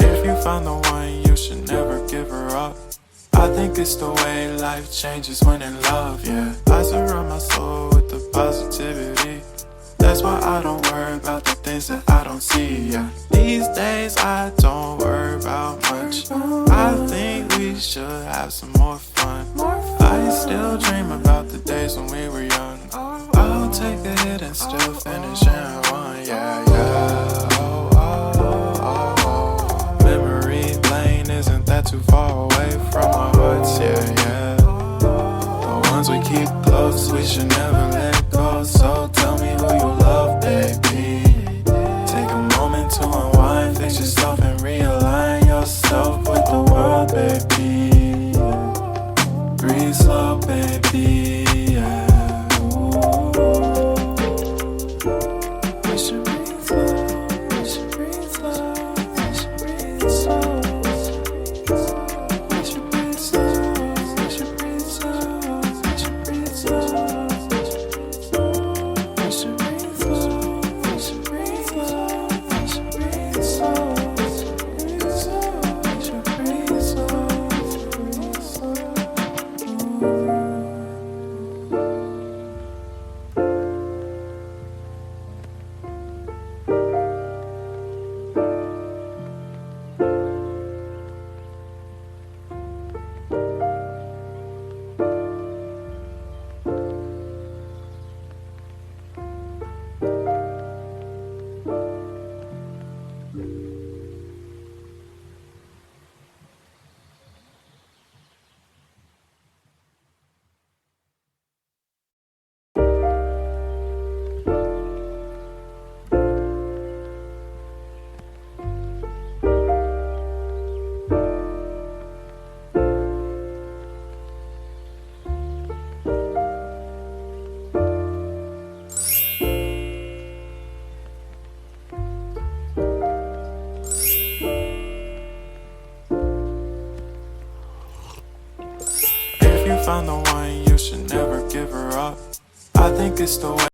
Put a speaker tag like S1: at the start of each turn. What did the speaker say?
S1: If you find the one, you should never give her up. I think it's the way life changes when in love, yeah. I surround my soul with the positivity. That's why I don't worry about the things that I don't see, yeah. These days I don't worry about much. I think we should have some more fun. I still dream about the days when we were young. I'll take a hit and still finish in one, yeah, yeah. Isn't that too far away from our hearts, yeah, yeah. The ones we keep close, we should never let go. So tell me who you love, baby. Take a moment to unwind, fix yourself and realign yourself with the world, baby. Breathe slow, baby, yeah. We should breathe slow, we should breathe slow, we should breathe slow. Found the one, you should never give her up. I think it's the way